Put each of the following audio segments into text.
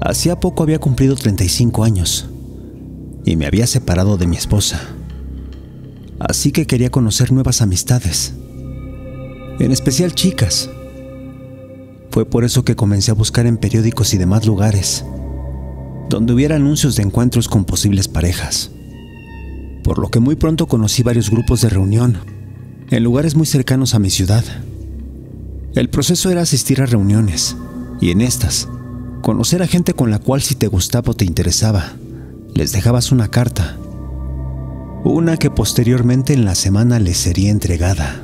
Hacía poco había cumplido 35 años y me había separado de mi esposa. Así que quería conocer nuevas amistades, en especial chicas. Fue por eso que comencé a buscar en periódicos y demás lugares donde hubiera anuncios de encuentros con posibles parejas. Por lo que muy pronto conocí varios grupos de reunión en lugares muy cercanos a mi ciudad. El proceso era asistir a reuniones y en estas conocer a gente con la cual, si te gustaba o te interesaba, les dejabas una carta, una que posteriormente en la semana les sería entregada.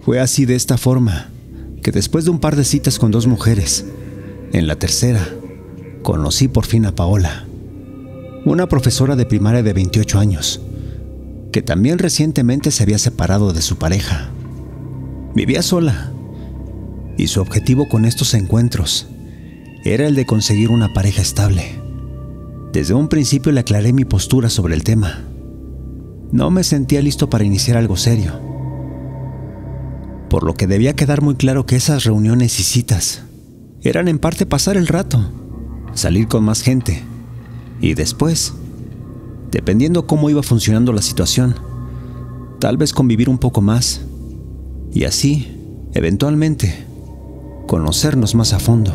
Fue así, de esta forma, que después de un par de citas con 2 mujeres, en la tercera conocí por fin a Paola, una profesora de primaria de 28 años, que también recientemente se había separado de su pareja. Vivía sola, y su objetivo con estos encuentros era el de conseguir una pareja estable. Desde un principio le aclaré mi postura sobre el tema. No me sentía listo para iniciar algo serio, por lo que debía quedar muy claro que esas reuniones y citas eran en parte pasar el rato, salir con más gente, y después, dependiendo cómo iba funcionando la situación, tal vez convivir un poco más, y así, eventualmente, conocernos más a fondo.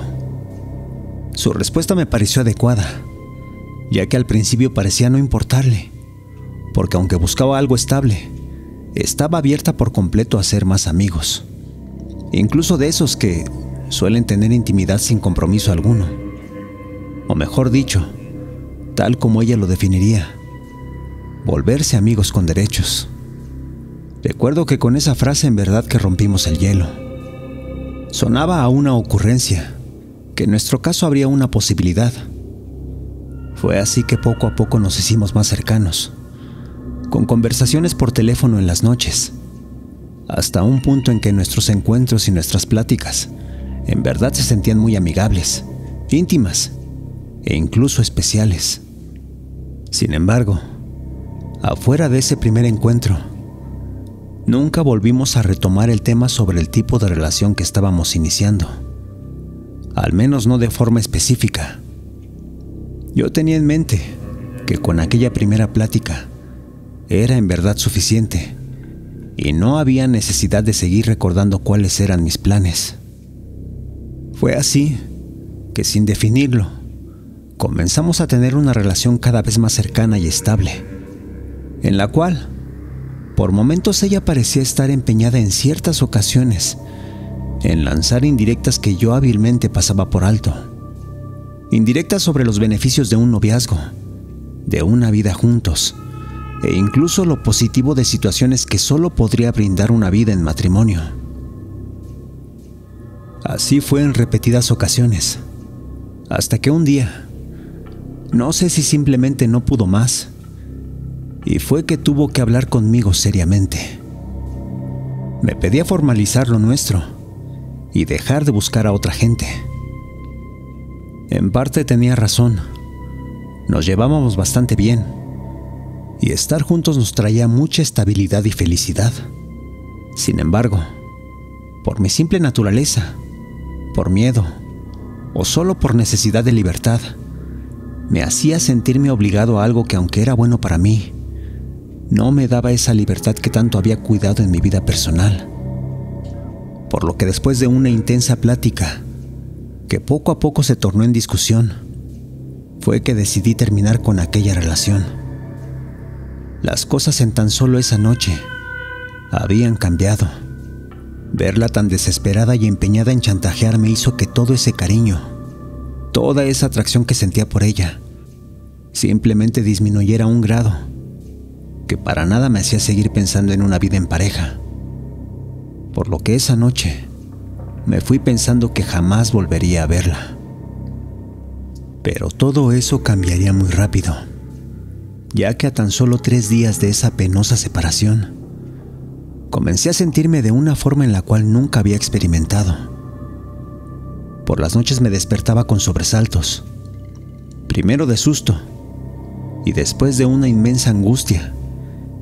Su respuesta me pareció adecuada, ya que al principio parecía no importarle, porque aunque buscaba algo estable, estaba abierta por completo a ser más amigos, incluso de esos que suelen tener intimidad sin compromiso alguno, o mejor dicho, tal como ella lo definiría, volverse amigos con derechos. Recuerdo que con esa frase en verdad que rompimos el hielo. Sonaba a una ocurrencia, que en nuestro caso habría una posibilidad. Fue así que poco a poco nos hicimos más cercanos, con conversaciones por teléfono en las noches, hasta un punto en que nuestros encuentros y nuestras pláticas en verdad se sentían muy amigables, íntimas e incluso especiales. Sin embargo, afuera de ese primer encuentro, nunca volvimos a retomar el tema sobre el tipo de relación que estábamos iniciando, al menos no de forma específica. Yo tenía en mente que con aquella primera plática era en verdad suficiente y no había necesidad de seguir recordando cuáles eran mis planes. Fue así que, sin definirlo, comenzamos a tener una relación cada vez más cercana y estable, en la cual, por momentos, ella parecía estar empeñada en ciertas ocasiones en lanzar indirectas que yo hábilmente pasaba por alto. Indirectas sobre los beneficios de un noviazgo, de una vida juntos, e incluso lo positivo de situaciones que solo podría brindar una vida en matrimonio. Así fue en repetidas ocasiones, hasta que un día, no sé si simplemente no pudo más, y fue que tuvo que hablar conmigo seriamente. Me pedía formalizar lo nuestro y dejar de buscar a otra gente. En parte tenía razón. Nos llevábamos bastante bien y estar juntos nos traía mucha estabilidad y felicidad. Sin embargo, por mi simple naturaleza, por miedo o solo por necesidad de libertad, me hacía sentirme obligado a algo que, aunque era bueno para mí, no me daba esa libertad que tanto había cuidado en mi vida personal. Por lo que después de una intensa plática, que poco a poco se tornó en discusión, fue que decidí terminar con aquella relación. Las cosas en tan solo esa noche habían cambiado. Verla tan desesperada y empeñada en chantajearme hizo que todo ese cariño, toda esa atracción que sentía por ella, simplemente disminuyera a un grado que para nada me hacía seguir pensando en una vida en pareja. Por lo que esa noche me fui pensando que jamás volvería a verla. Pero todo eso cambiaría muy rápido, ya que a tan solo 3 días de esa penosa separación, comencé a sentirme de una forma en la cual nunca había experimentado. Por las noches me despertaba con sobresaltos, primero de susto y después de una inmensa angustia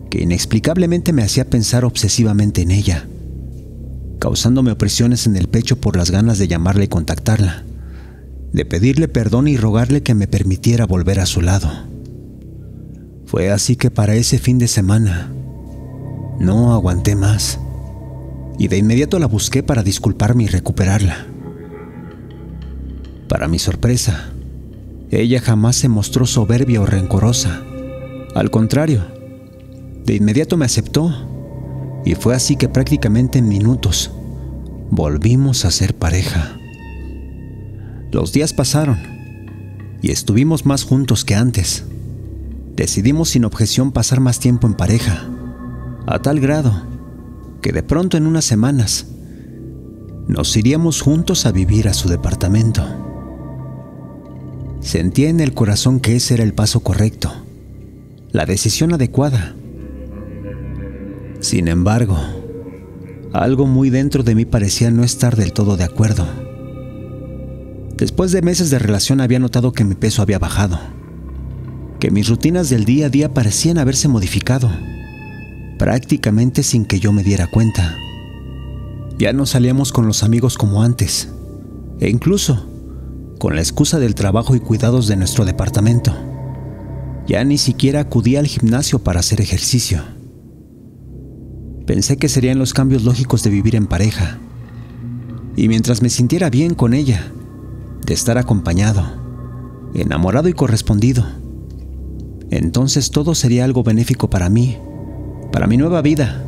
que inexplicablemente me hacía pensar obsesivamente en ella, causándome opresiones en el pecho por las ganas de llamarla y contactarla, de pedirle perdón y rogarle que me permitiera volver a su lado. Fue así que para ese fin de semana no aguanté más y de inmediato la busqué para disculparme y recuperarla. Para mi sorpresa, ella jamás se mostró soberbia o rencorosa. Al contrario, de inmediato me aceptó y fue así que prácticamente en minutos volvimos a ser pareja. Los días pasaron y estuvimos más juntos que antes. Decidimos sin objeción pasar más tiempo en pareja, a tal grado que de pronto en unas semanas nos iríamos juntos a vivir a su departamento. Sentía en el corazón que ese era el paso correcto, la decisión adecuada. Sin embargo, algo muy dentro de mí parecía no estar del todo de acuerdo. Después de meses de relación había notado que mi peso había bajado, que mis rutinas del día a día parecían haberse modificado, prácticamente sin que yo me diera cuenta. Ya no salíamos con los amigos como antes, e incluso, con la excusa del trabajo y cuidados de nuestro departamento, ya ni siquiera acudía al gimnasio para hacer ejercicio. Pensé que serían los cambios lógicos de vivir en pareja, y mientras me sintiera bien con ella, de estar acompañado, enamorado y correspondido, entonces todo sería algo benéfico para mí, para mi nueva vida,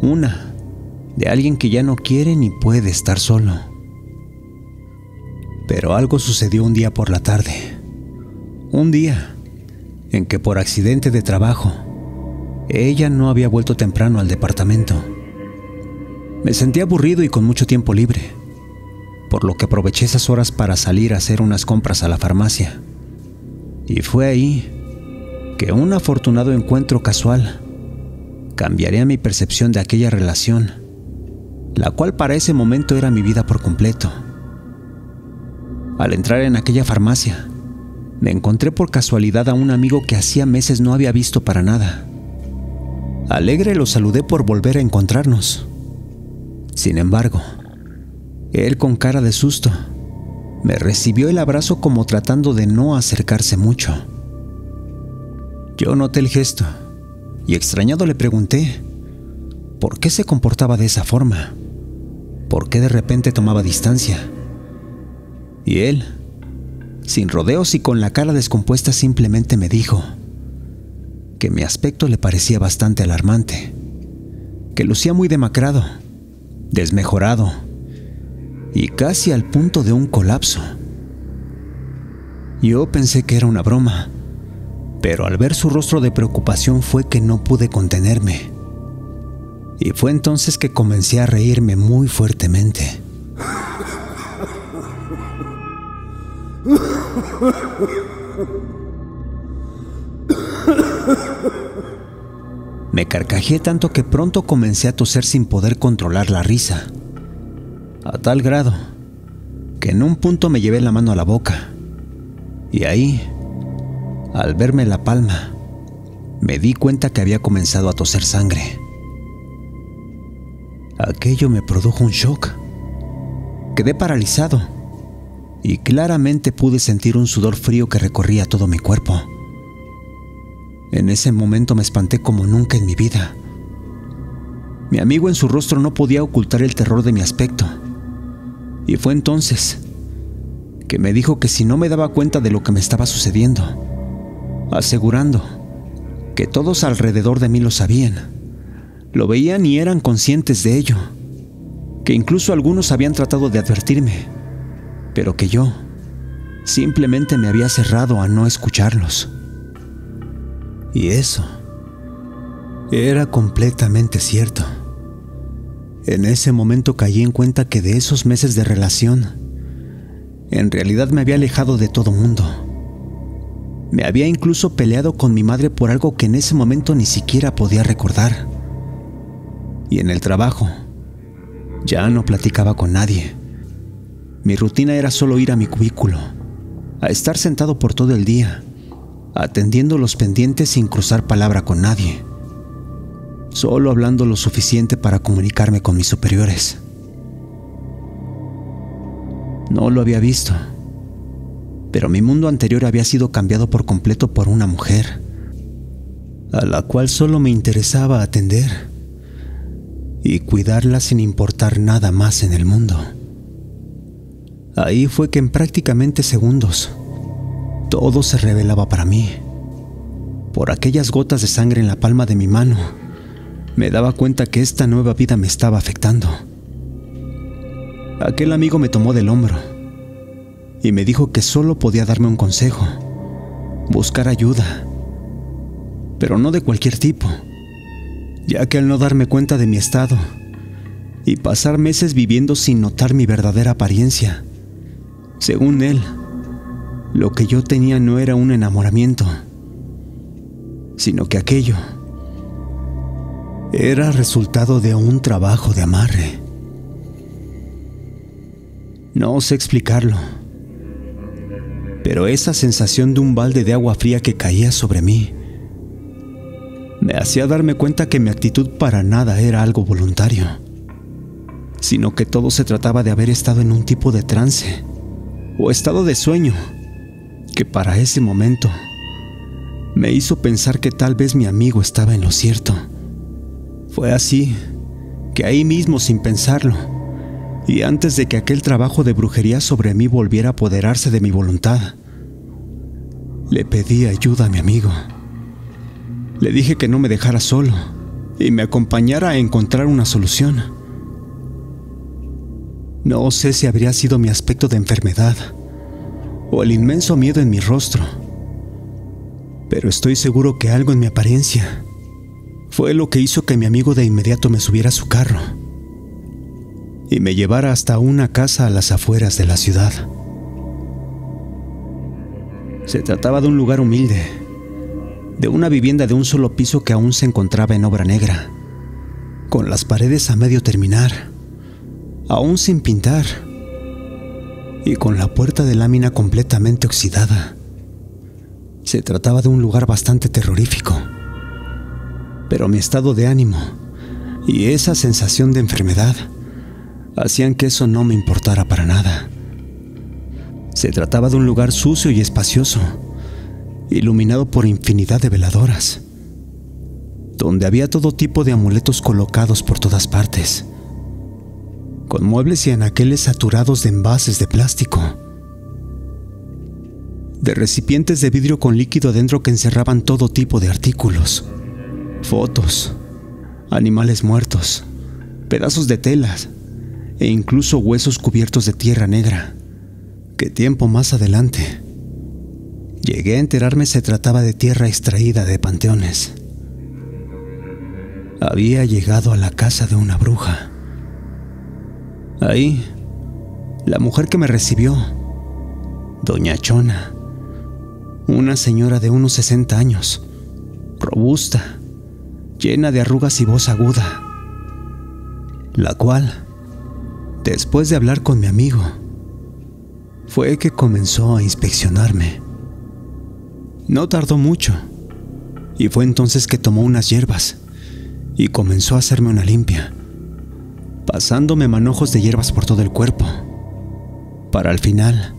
una de alguien que ya no quiere ni puede estar solo. Pero algo sucedió un día por la tarde, un día en que por accidente de trabajo, ella no había vuelto temprano al departamento. Me sentí aburrido y con mucho tiempo libre, por lo que aproveché esas horas para salir a hacer unas compras a la farmacia. Y fue ahí que un afortunado encuentro casual cambiaría mi percepción de aquella relación, la cual para ese momento era mi vida por completo. Al entrar en aquella farmacia, me encontré por casualidad a un amigo que hacía meses no había visto para nada. Alegre lo saludé por volver a encontrarnos. Sin embargo, él con cara de susto me recibió el abrazo como tratando de no acercarse mucho. Yo noté el gesto y extrañado le pregunté por qué se comportaba de esa forma, por qué de repente tomaba distancia. Y él, sin rodeos y con la cara descompuesta, simplemente me dijo que mi aspecto le parecía bastante alarmante, que lucía muy demacrado, desmejorado y casi al punto de un colapso. Yo pensé que era una broma, pero al ver su rostro de preocupación fue que no pude contenerme. Y fue entonces que comencé a reírme muy fuertemente. Me carcajeé tanto que pronto comencé a toser sin poder controlar la risa, a tal grado que en un punto me llevé la mano a la boca, y ahí, al verme la palma, me di cuenta que había comenzado a toser sangre. Aquello me produjo un shock. Quedé paralizado y claramente pude sentir un sudor frío que recorría todo mi cuerpo. En ese momento me espanté como nunca en mi vida. Mi amigo en su rostro no podía ocultar el terror de mi aspecto, y fue entonces que me dijo que si no me daba cuenta de lo que me estaba sucediendo, asegurando que todos alrededor de mí lo sabían, lo veían y eran conscientes de ello, que incluso algunos habían tratado de advertirme, pero que yo simplemente me había cerrado a no escucharlos. Y eso era completamente cierto. En ese momento caí en cuenta que de esos meses de relación, en realidad me había alejado de todo mundo. Me había incluso peleado con mi madre por algo que en ese momento ni siquiera podía recordar. Y en el trabajo, ya no platicaba con nadie. Mi rutina era solo ir a mi cubículo, a estar sentado por todo el día, atendiendo los pendientes sin cruzar palabra con nadie, solo hablando lo suficiente para comunicarme con mis superiores. No lo había visto, pero mi mundo anterior había sido cambiado por completo por una mujer, a la cual solo me interesaba atender y cuidarla sin importar nada más en el mundo. Ahí fue que en prácticamente segundos todo se revelaba para mí. Por aquellas gotas de sangre en la palma de mi mano, me daba cuenta que esta nueva vida me estaba afectando. Aquel amigo me tomó del hombro y me dijo que solo podía darme un consejo: buscar ayuda, pero no de cualquier tipo, ya que al no darme cuenta de mi estado y pasar meses viviendo sin notar mi verdadera apariencia, según él, lo que yo tenía no era un enamoramiento, sino que aquello era resultado de un trabajo de amarre. No sé explicarlo, pero esa sensación de un balde de agua fría que caía sobre mí me hacía darme cuenta que mi actitud para nada era algo voluntario, sino que todo se trataba de haber estado en un tipo de trance o estado de sueño que para ese momento me hizo pensar que tal vez mi amigo estaba en lo cierto. Fue así que ahí mismo, sin pensarlo, y antes de que aquel trabajo de brujería sobre mí volviera a apoderarse de mi voluntad, le pedí ayuda a mi amigo. Le dije que no me dejara solo y me acompañara a encontrar una solución. No sé si habría sido mi aspecto de enfermedad o el inmenso miedo en mi rostro, pero estoy seguro que algo en mi apariencia fue lo que hizo que mi amigo de inmediato me subiera a su carro y me llevara hasta una casa a las afueras de la ciudad. Se trataba de un lugar humilde, de una vivienda de un solo piso que aún se encontraba en obra negra, con las paredes a medio terminar, aún sin pintar, y con la puerta de lámina completamente oxidada. Se trataba de un lugar bastante terrorífico, pero mi estado de ánimo y esa sensación de enfermedad hacían que eso no me importara para nada. Se trataba de un lugar sucio y espacioso, iluminado por infinidad de veladoras, donde había todo tipo de amuletos colocados por todas partes, con muebles y anaqueles saturados de envases de plástico, de recipientes de vidrio con líquido dentro que encerraban todo tipo de artículos, fotos, animales muertos, pedazos de telas e incluso huesos cubiertos de tierra negra, que tiempo más adelante llegué a enterarme se trataba de tierra extraída de panteones. Había llegado a la casa de una bruja. Ahí, la mujer que me recibió, Doña Chona, una señora de unos 60 años, robusta, llena de arrugas y voz aguda, la cual, después de hablar con mi amigo, fue que comenzó a inspeccionarme. No tardó mucho, y fue entonces que tomó unas hierbas y comenzó a hacerme una limpia, pasándome manojos de hierbas por todo el cuerpo, para al final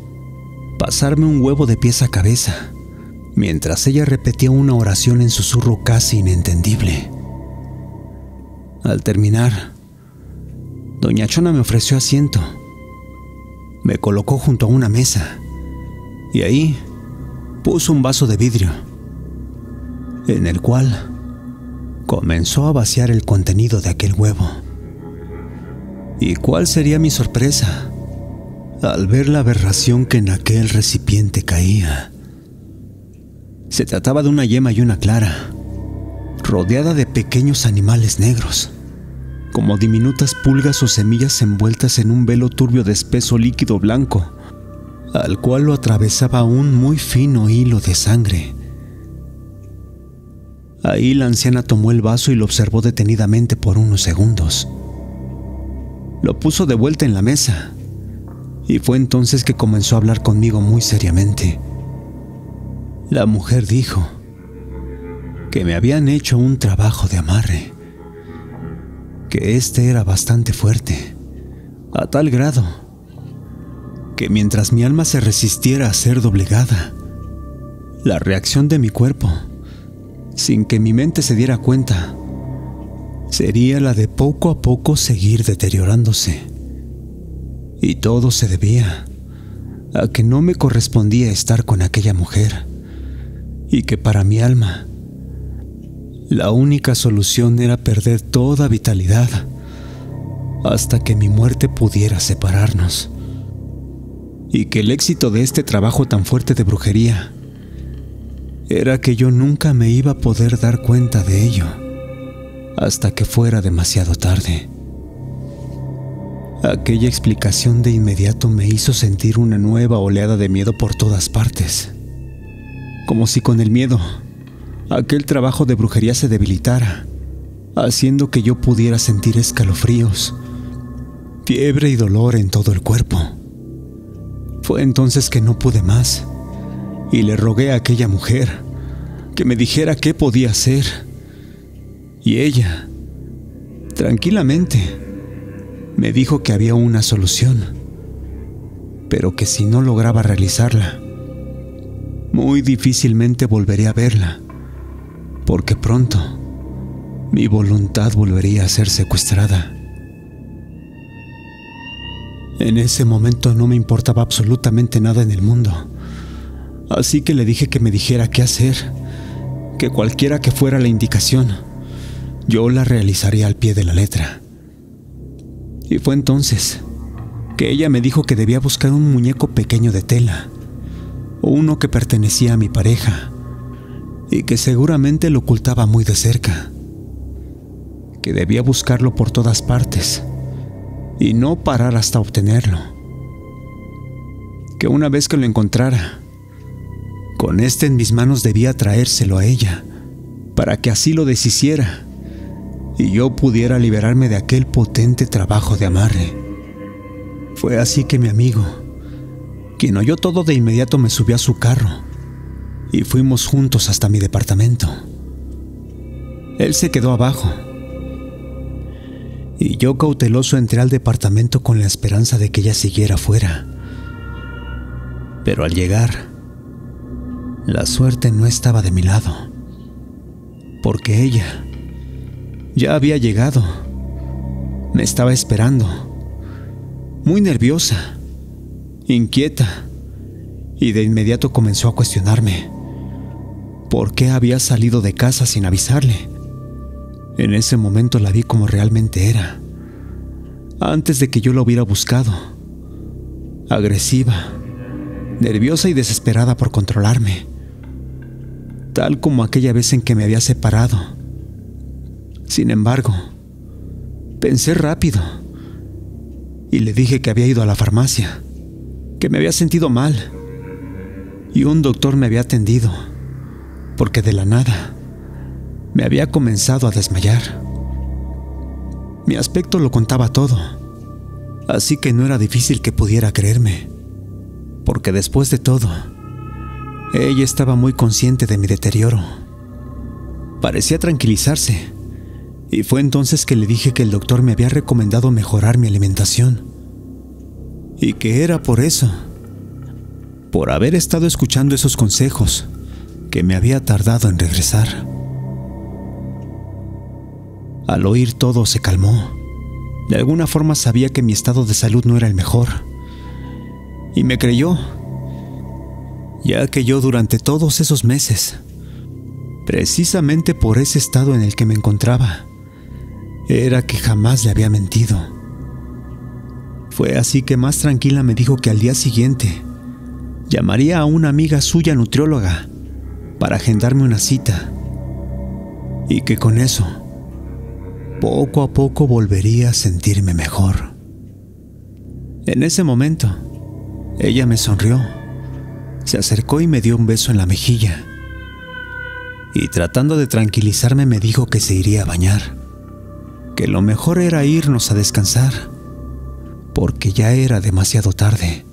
pasarme un huevo de pies a cabeza, mientras ella repetía una oración en susurro casi inentendible. Al terminar, Doña Chona me ofreció asiento, me colocó junto a una mesa y ahí puso un vaso de vidrio, en el cual comenzó a vaciar el contenido de aquel huevo. ¿Y cuál sería mi sorpresa al ver la aberración que en aquel recipiente caía? Se trataba de una yema y una clara, rodeada de pequeños animales negros, como diminutas pulgas o semillas envueltas en un velo turbio de espeso líquido blanco, al cual lo atravesaba un muy fino hilo de sangre. Ahí la anciana tomó el vaso y lo observó detenidamente por unos segundos. Lo puso de vuelta en la mesa, y fue entonces que comenzó a hablar conmigo muy seriamente. La mujer dijo que me habían hecho un trabajo de amarre, que este era bastante fuerte, a tal grado que mientras mi alma se resistiera a ser doblegada, la reacción de mi cuerpo, sin que mi mente se diera cuenta, sería la de poco a poco seguir deteriorándose. Y todo se debía a que no me correspondía estar con aquella mujer, y que para mi alma la única solución era perder toda vitalidad hasta que mi muerte pudiera separarnos, y que el éxito de este trabajo tan fuerte de brujería era que yo nunca me iba a poder dar cuenta de ello hasta que fuera demasiado tarde. Aquella explicación de inmediato me hizo sentir una nueva oleada de miedo por todas partes, como si con el miedo aquel trabajo de brujería se debilitara, haciendo que yo pudiera sentir escalofríos, fiebre y dolor en todo el cuerpo. Fue entonces que no pude más y le rogué a aquella mujer que me dijera qué podía hacer. Y ella, tranquilamente, me dijo que había una solución, pero que si no lograba realizarla, muy difícilmente volvería a verla, porque pronto mi voluntad volvería a ser secuestrada. En ese momento no me importaba absolutamente nada en el mundo, así que le dije que me dijera qué hacer, que cualquiera que fuera la indicación, yo la realizaría al pie de la letra. Y fue entonces que ella me dijo que debía buscar un muñeco pequeño de tela, o uno que pertenecía a mi pareja, y que seguramente lo ocultaba muy de cerca, que debía buscarlo por todas partes y no parar hasta obtenerlo, que una vez que lo encontrara, con este en mis manos debía traérselo a ella, para que así lo deshiciera y yo pudiera liberarme de aquel potente trabajo de amarre. Fue así que mi amigo, quien oyó todo de inmediato, me subió a su carro y fuimos juntos hasta mi departamento. Él se quedó abajo y yo cauteloso entré al departamento con la esperanza de que ella siguiera afuera. Pero al llegar, la suerte no estaba de mi lado, porque ella ya había llegado. Me estaba esperando, muy nerviosa, inquieta, y de inmediato comenzó a cuestionarme por qué había salido de casa sin avisarle. En ese momento la vi como realmente era, antes de que yo la hubiera buscado: agresiva, nerviosa y desesperada por controlarme, tal como aquella vez en que me había separado. Sin embargo, pensé rápido y le dije que había ido a la farmacia, que me había sentido mal y un doctor me había atendido, porque de la nada me había comenzado a desmayar. Mi aspecto lo contaba todo, así que no era difícil que pudiera creerme, porque después de todo, ella estaba muy consciente de mi deterioro. Parecía tranquilizarse, y fue entonces que le dije que el doctor me había recomendado mejorar mi alimentación, y que era por eso, por haber estado escuchando esos consejos, que me había tardado en regresar. Al oír todo se calmó. De alguna forma sabía que mi estado de salud no era el mejor, y me creyó, ya que yo durante todos esos meses, precisamente por ese estado en el que me encontraba, era que jamás le había mentido. Fue así que más tranquila me dijo que al día siguiente llamaría a una amiga suya nutrióloga para agendarme una cita, y que con eso poco a poco volvería a sentirme mejor. En ese momento, ella me sonrió, se acercó y me dio un beso en la mejilla, y tratando de tranquilizarme me dijo que se iría a bañar, que lo mejor era irnos a descansar, porque ya era demasiado tarde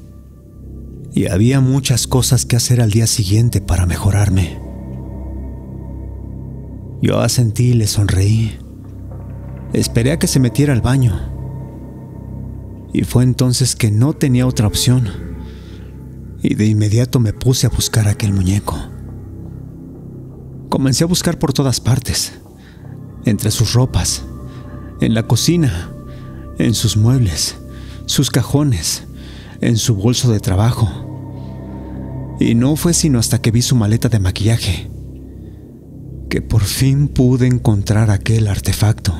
y había muchas cosas que hacer al día siguiente para mejorarme. Yo asentí y le sonreí. Esperé a que se metiera al baño, y fue entonces que no tenía otra opción y de inmediato me puse a buscar aquel muñeco. Comencé a buscar por todas partes, entre sus ropas, en la cocina, en sus muebles, sus cajones, en su bolso de trabajo. Y no fue sino hasta que vi su maleta de maquillaje que por fin pude encontrar aquel artefacto.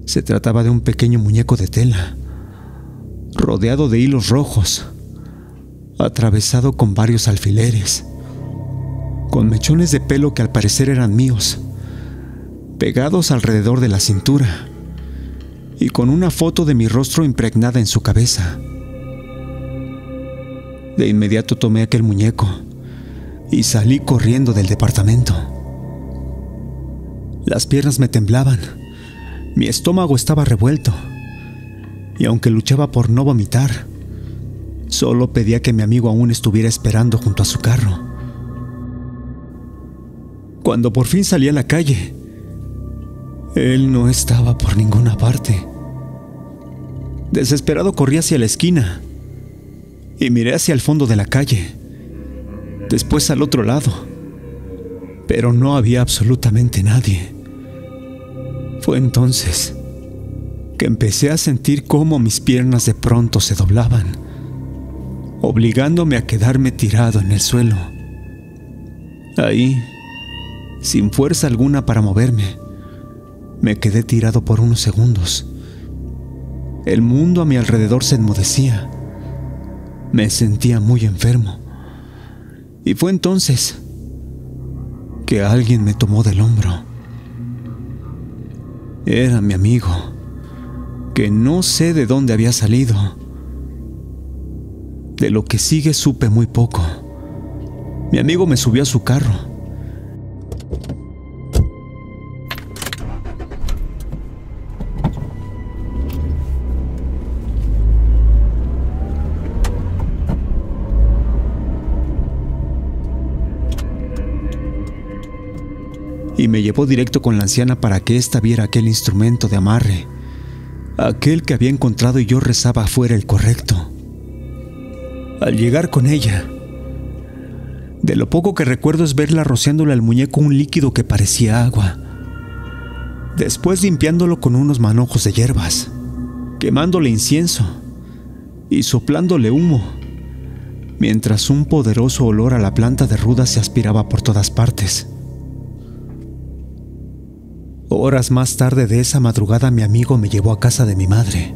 Se trataba de un pequeño muñeco de tela, rodeado de hilos rojos, atravesado con varios alfileres, con mechones de pelo que al parecer eran míos, pegados alrededor de la cintura, y con una foto de mi rostro impregnada en su cabeza. De inmediato tomé aquel muñeco y salí corriendo del departamento. Las piernas me temblaban, mi estómago estaba revuelto, y aunque luchaba por no vomitar, solo pedía que mi amigo aún estuviera esperando junto a su carro. Cuando por fin salí a la calle, él no estaba por ninguna parte. Desesperado corrí hacia la esquina y miré hacia el fondo de la calle, después al otro lado, pero no había absolutamente nadie. Fue entonces que empecé a sentir cómo mis piernas de pronto se doblaban, obligándome a quedarme tirado en el suelo. Ahí, sin fuerza alguna para moverme, me quedé tirado por unos segundos. El mundo a mi alrededor se enmudecía. Me sentía muy enfermo. Y fue entonces que alguien me tomó del hombro. Era mi amigo, que no sé de dónde había salido. De lo que sigue supe muy poco. Mi amigo me subió a su carro. Y me llevó directo con la anciana para que ésta viera aquel instrumento de amarre, aquel que había encontrado y yo rezaba fuera el correcto. Al llegar con ella, de lo poco que recuerdo es verla rociándole al muñeco un líquido que parecía agua, después limpiándolo con unos manojos de hierbas, quemándole incienso y soplándole humo, mientras un poderoso olor a la planta de ruda se aspiraba por todas partes. Horas más tarde de esa madrugada, mi amigo me llevó a casa de mi madre.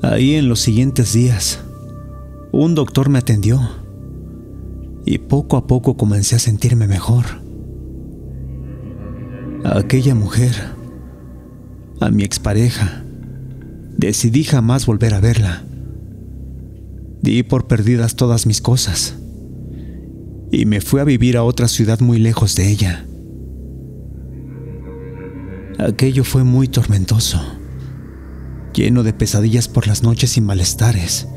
Ahí, en los siguientes días, un doctor me atendió y poco a poco comencé a sentirme mejor. A aquella mujer, a mi expareja, decidí jamás volver a verla. Di por perdidas todas mis cosas y me fui a vivir a otra ciudad muy lejos de ella. Aquello fue muy tormentoso, lleno de pesadillas por las noches y malestares,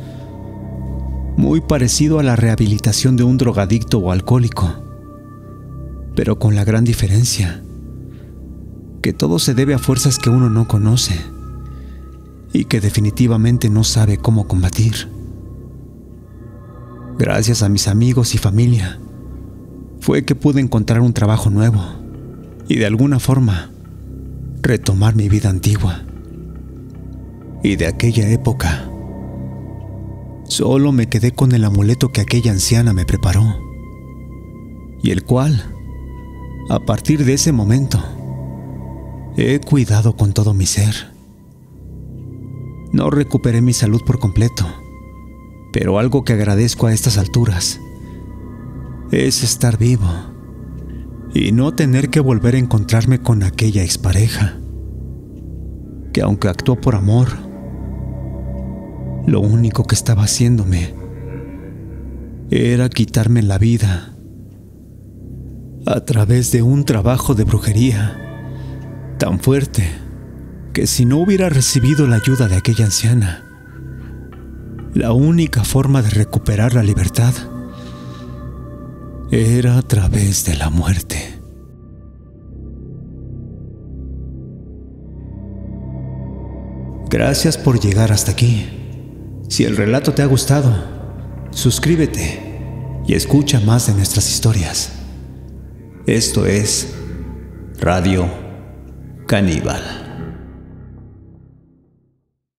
muy parecido a la rehabilitación de un drogadicto o alcohólico, pero con la gran diferencia que todo se debe a fuerzas que uno no conoce y que definitivamente no sabe cómo combatir. Gracias a mis amigos y familia, fue que pude encontrar un trabajo nuevo y de alguna forma retomar mi vida antigua. Y de aquella época, solo me quedé con el amuleto que aquella anciana me preparó, y el cual, a partir de ese momento, he cuidado con todo mi ser. No recuperé mi salud por completo, pero algo que agradezco a estas alturas es estar vivo y no tener que volver a encontrarme con aquella expareja, que aunque actuó por amor, lo único que estaba haciéndome era quitarme la vida a través de un trabajo de brujería tan fuerte que si no hubiera recibido la ayuda de aquella anciana, la única forma de recuperar la libertad era a través de la muerte. Gracias por llegar hasta aquí. Si el relato te ha gustado, suscríbete y escucha más de nuestras historias. Esto es Radio Caníbal.